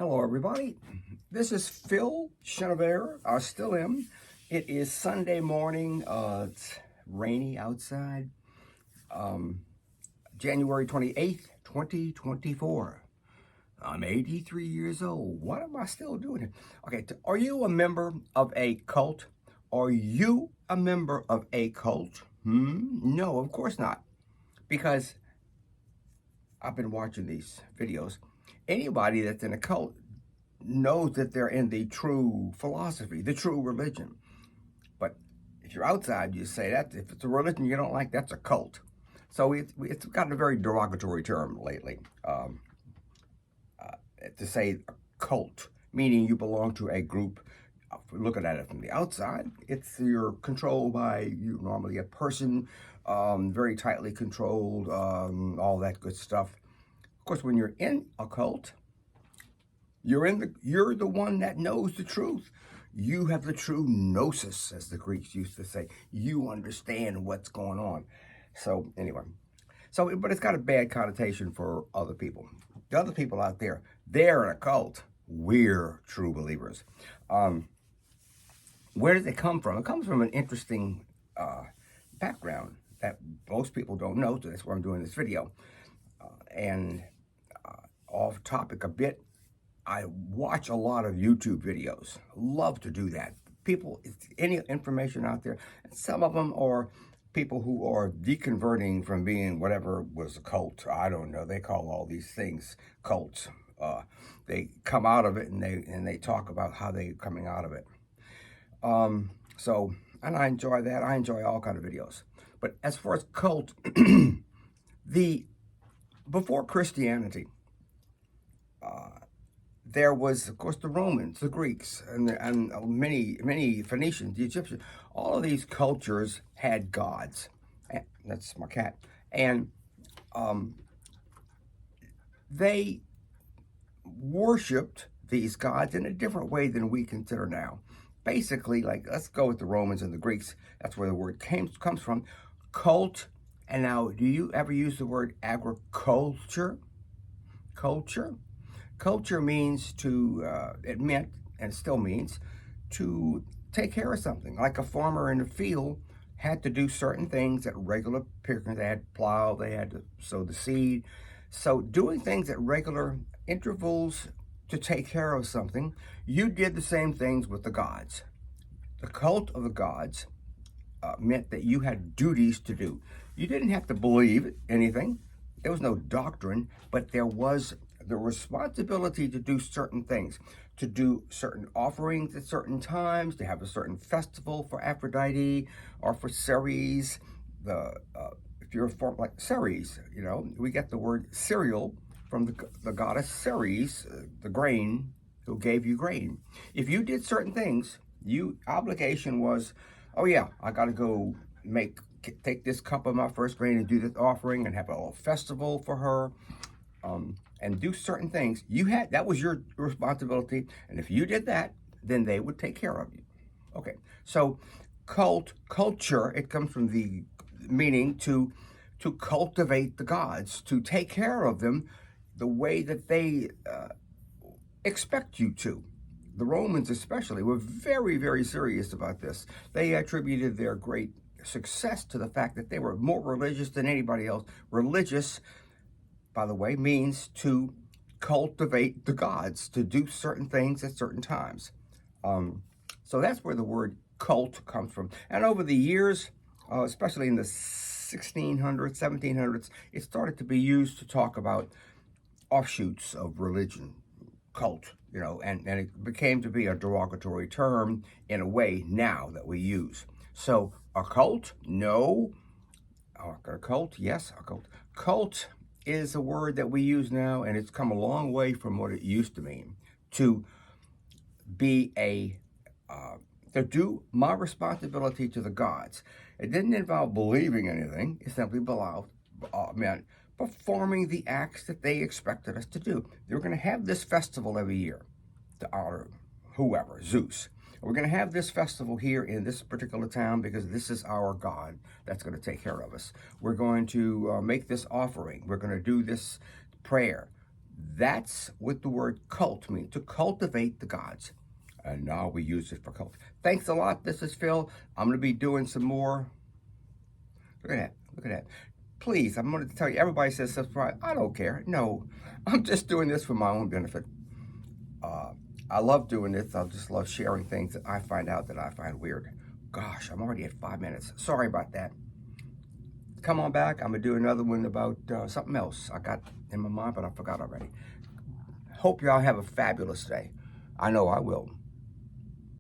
Hello, everybody. This is Phil Chenevert. I still am. It is Sunday morning. It's rainy outside. January 28th, 2024. I'm 83 years old. What am I still doing here? Okay, are you a member of a cult? Are you a member of a cult? No, of course not. Because I've been watching these videos. Anybody that's in a cult knows that they're in the true philosophy, the true religion. But if you're outside, you say that if it's a religion you don't like, that's a cult. So it's gotten a very derogatory term lately to say a cult, meaning you belong to a group. Looking at it from the outside, you're controlled by normally a person, very tightly controlled, all that good stuff. Of course, when you're in a cult, you're the one that knows the truth. You have the true gnosis, as the Greeks used to say. You understand what's going on. So anyway, but it's got a bad connotation for other people. The other people out there, they're in a cult. We're true believers. Where does it come from? It comes from an interesting background that most people don't know. So that's why I'm doing this video. And off topic a bit, I watch a lot of YouTube videos. Love to do that. People, any information out there, and some of them are people who are deconverting from being whatever was a cult. I don't know. They call all these things cults. They come out of it and they talk about how they're coming out of it. And I enjoy that. I enjoy all kind of videos. But as far as cult, before Christianity, there was, of course, the Romans, the Greeks, and many Phoenicians, the Egyptians. All of these cultures had gods. That's my cat. And they worshipped these gods in a different way than we consider now. Basically, like, let's go with the Romans and the Greeks. That's where the word comes from. Cult. And now, do you ever use the word agriculture? Culture? Culture means it meant, and still means, to take care of something. Like a farmer in the field had to do certain things at regular periods. They had to plow, they had to sow the seed. So doing things at regular intervals to take care of something, you did the same things with the gods. The cult of the gods meant that you had duties to do. You didn't have to believe anything. There was no doctrine, but there was the responsibility to do certain things, to do certain offerings at certain times, to have a certain festival for Aphrodite or for Ceres. If you're a form like Ceres, we get the word cereal from the goddess Ceres, the grain, who gave you grain. If you did certain things, obligation was, oh yeah, I got to go take this cup of my first grain and do this offering and have a little festival for her, and do certain things. That was your responsibility, and if you did that, then they would take care of you. Okay, so culture, it comes from the meaning to cultivate the gods, to take care of them the way that they expect you to. The Romans especially were very, very serious about this. They attributed their great success to the fact that they were more religious than anybody else. Religious, by the way, means to cultivate the gods, to do certain things at certain times. So that's where the word cult comes from. And over the years, especially in the 1600s, 1700s, it started to be used to talk about offshoots of religion, cult, and it became to be a derogatory term in a way now that we use. So a cult? No. A cult? Yes, a cult. Cult is a word that we use now, and it's come a long way from what it used to mean. To be to do my responsibility to the gods. It didn't involve believing anything. It simply meant performing the acts that they expected us to do. They were going to have this festival every year to honor whoever, Zeus. We're going to have this festival here in this particular town because this is our God that's going to take care of us. We're going to make this offering. We're going to do this prayer. That's what the word cult means, to cultivate the gods. And now we use it for cult. Thanks a lot. This is Phil. I'm going to be doing some more. Look at that. Look at that. Please, I'm going to tell you, everybody says subscribe. I don't care. No, I'm just doing this for my own benefit. I love doing this. I just love sharing things that I find out that I find weird. Gosh, I'm already at 5 minutes. Sorry about that. Come on back. I'm going to do another one about something else I got in my mind, but I forgot already. Hope y'all have a fabulous day. I know I will.